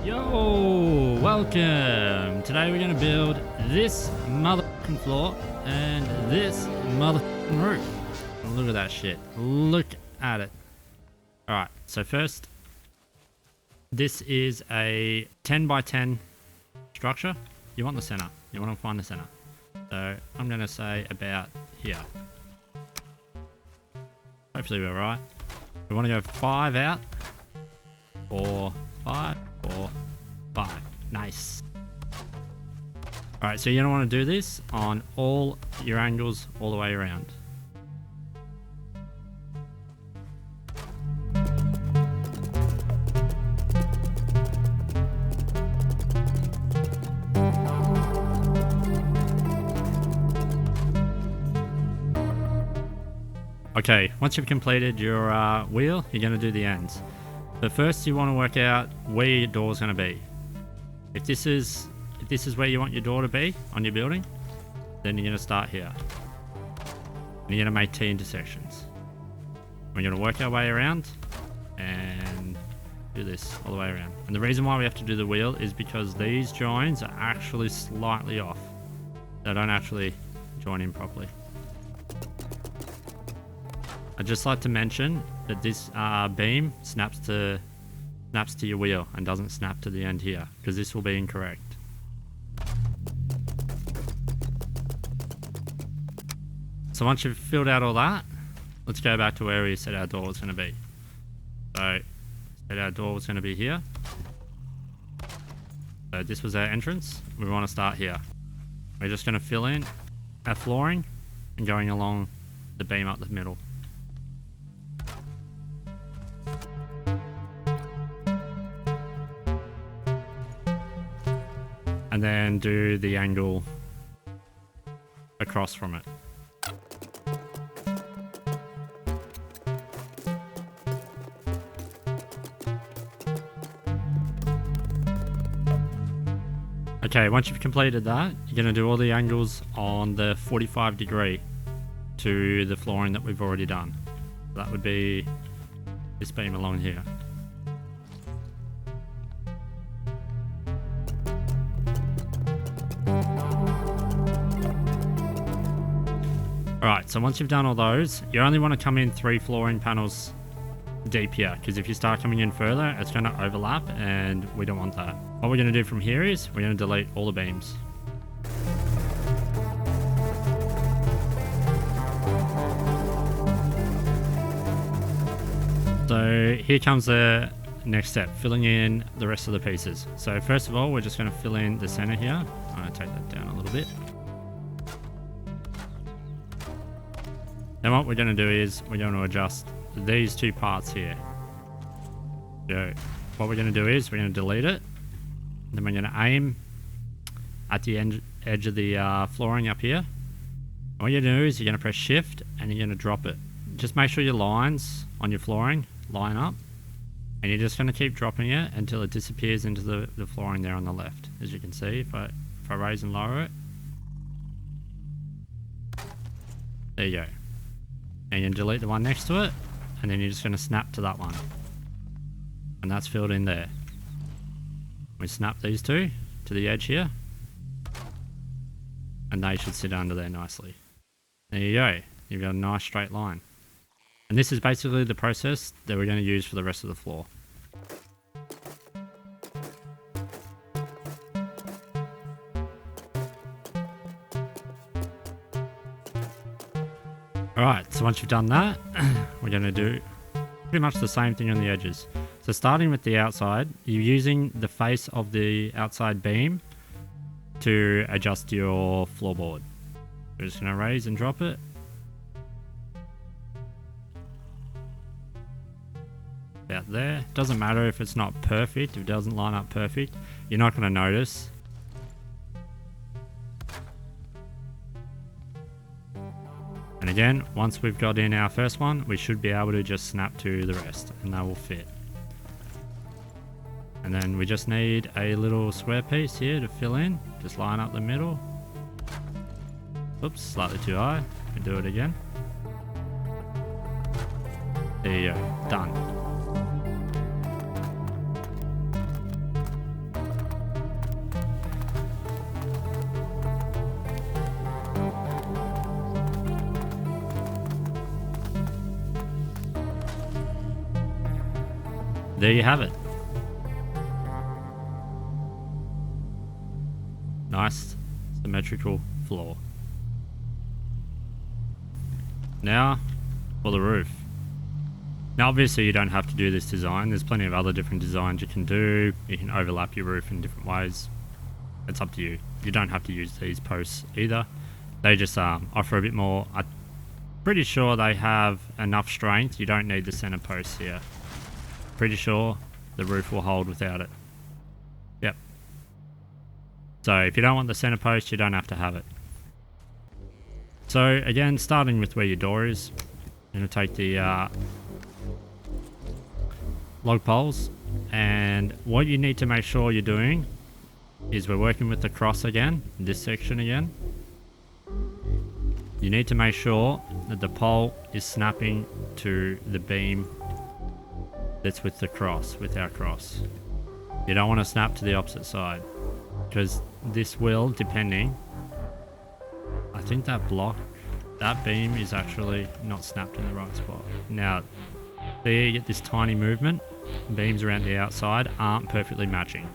Yo, welcome. Today we're going to build this motherfucking floor and this motherfucking roof. Look at that shit. Look at it. Alright, so first, this is a 10 by 10 structure. You want the center. You want to find the center. So I'm going to say about here. Hopefully we're right. We want to go 5 out. 4, 5, 4, 5. Nice. Alright, so you're going to want to do this on all your angles all the way around. Okay, once you've completed your wheel, you're going to do the ends. But first you want to work out where your door is going to be. If this is where you want your door to be on your building, then you're going to start here. And you're going to make T intersections. We're going to work our way around and do this all the way around. And the reason why we have to do the wheel is because these joins are actually slightly off. They don't actually join in properly. I'd just like to mention that this beam snaps to your wheel and doesn't snap to the end here, because this will be incorrect. So once you've filled out all that, let's go back to where we said our door was going to be. So said our door was going to be here. So this was our entrance. We want to start here. We're just going to fill in our flooring and going along the beam up the middle. And then do the angle across from it. Okay, once you've completed that, you're going to do all the angles on the 45 degree to the flooring that we've already done. That would be this beam along here. Alright, so once you've done all those, you only want to come in 3 flooring panels deep here, because if you start coming in further, it's going to overlap and we don't want that. What we're going to do from here is we're going to delete all the beams. So here comes the next step, filling in the rest of the pieces. So first of all, we're just going to fill in the center here. I'm going to take that down a little bit. Then what we're going to do is we're going to adjust these 2 parts here. So what we're going to do is we're going to delete it. Then we're going to aim at the edge of the flooring up here. And what you're going to do is you're going to press shift and you're going to drop it. Just make sure your lines on your flooring line up. And you're just going to keep dropping it until it disappears into the flooring there on the left. As you can see, if I raise and lower it. There you go. And you delete the one next to it, and then you're just going to snap to that one. And that's filled in there. We snap these 2 to the edge here, and they should sit under there nicely. There you go. You've got a nice straight line. And this is basically the process that we're going to use for the rest of the floor. Alright, so once you've done that, we're going to do pretty much the same thing on the edges. So starting with the outside, you're using the face of the outside beam to adjust your floorboard. We're just going to raise and drop it. About there. Doesn't matter if it's not perfect, if it doesn't line up perfect, you're not going to notice. And again, once we've got in our first one, we should be able to just snap to the rest and they will fit. And then we just need a little square piece here to fill in. Just line up the middle. Oops, slightly too high. We do it again. There you go, done. there you have it. Nice symmetrical floor. Now for the roof. Now obviously you don't have to do this design. There's plenty of other different designs you can do. You can overlap your roof in different ways. It's up to you. You don't have to use these posts either. They just offer a bit more. I'm pretty sure they have enough strength. You don't need the center posts here. Pretty sure the roof will hold without it. Yep. So if you don't want the center post, you don't have to have it. So again, starting with where your door is, you're going to take the log poles, and what you need to make sure you're doing is we're working with the cross again, this section again. You need to make sure that the pole is snapping to the beam that's with the cross, with our cross. You don't want to snap to the opposite side, because this will, depending, I think that block, that beam is actually not snapped in the right spot. Now, there you get this tiny movement. Beams around the outside aren't perfectly matching.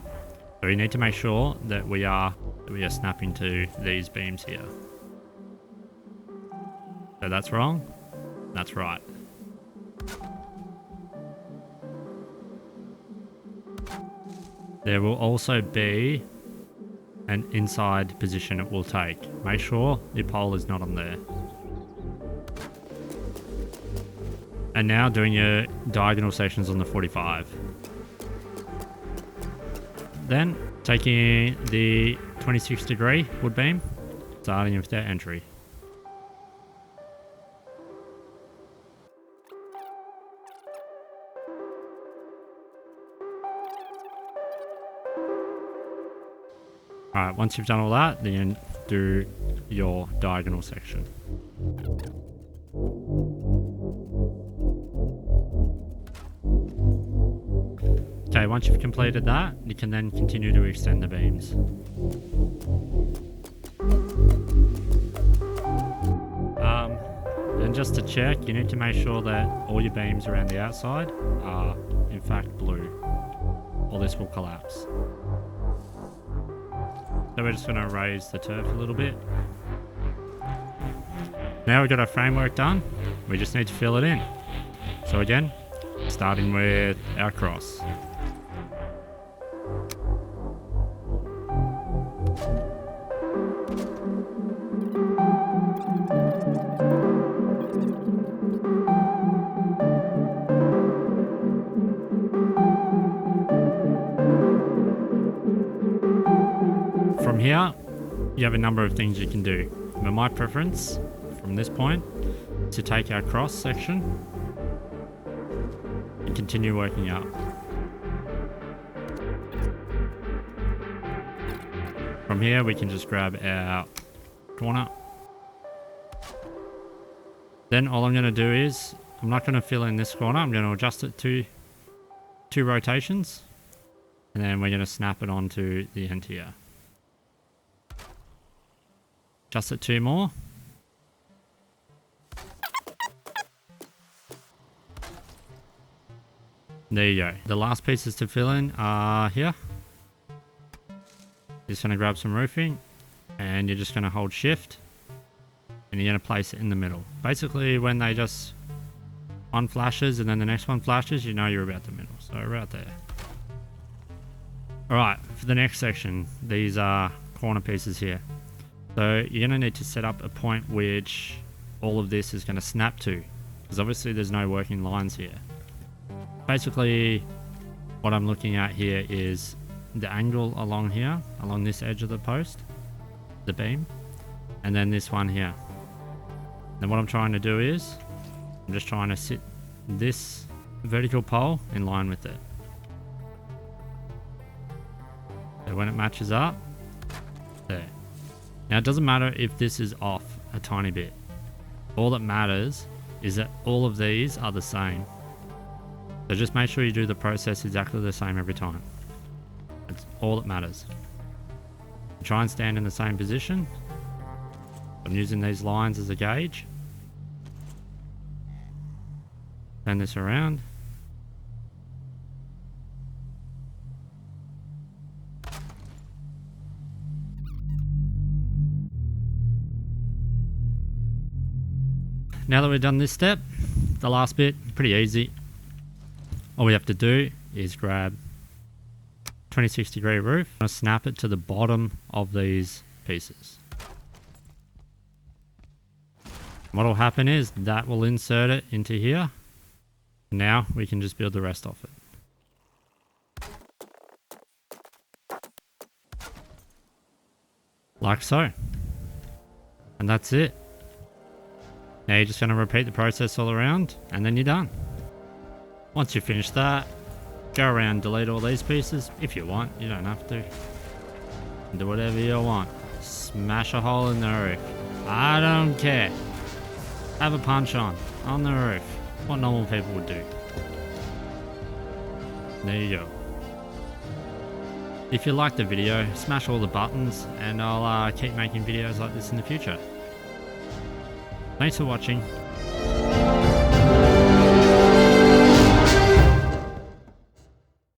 So you need to make sure that we are snapping to these beams here. So that's wrong, that's right. There will also be an inside position it will take. Make sure the pole is not on there. And now doing your diagonal sections on the 45. Then taking the 26 degree wood beam, starting with that entry. Alright, once you've done all that, then do your diagonal section. Okay, once you've completed that, you can then continue to extend the beams. Then just to check, you need to make sure that all your beams around the outside are in fact blue, or this will collapse. So we're just going to raise the turf a little bit. Now we've got our framework done, we just need to fill it in. So again, starting with our cross. From here, you have a number of things you can do. But my preference from this point is to take our cross section and continue working up. From here, we can just grab our corner. Then all I'm going to do is, I'm not going to fill in this corner, I'm going to adjust it to 2 rotations, and then we're going to snap it onto the end here. Adjust it 2 more. There you go. The last pieces to fill in are here. Just going to grab some roofing, and you're just going to hold shift, and you're going to place it in the middle. Basically, when they just, one flashes and then the next one flashes, you know you're about the middle. So right there. Alright, for the next section, these are corner pieces here. So you're going to need to set up a point which all of this is going to snap to, because obviously there's no working lines here. Basically, what I'm looking at here is the angle along here, along this edge of the post, the beam, and then this one here. Then what I'm trying to do is, I'm just trying to sit this vertical pole in line with it. So when it matches up, there. Now it doesn't matter if this is off a tiny bit. All that matters is that all of these are the same. So just make sure you do the process exactly the same every time. That's all that matters. Try and stand in the same position. I'm using these lines as a gauge. Turn this around. now that we've done this step, the last bit, pretty easy. All we have to do is grab 26-degree roof and snap it to the bottom of these pieces. What will happen is that will insert it into here. Now we can just build the rest of it. Like so. And that's it. Now you're just going to repeat the process all around and then you're done. Once you finish that, go around and delete all these pieces if you want. You don't have to. Do whatever you want. Smash a hole in the roof. I don't care. Have a punch on the roof. What normal people would do. There you go. If you liked the video, smash all the buttons and I'll keep making videos like this in the future. Thanks for watching.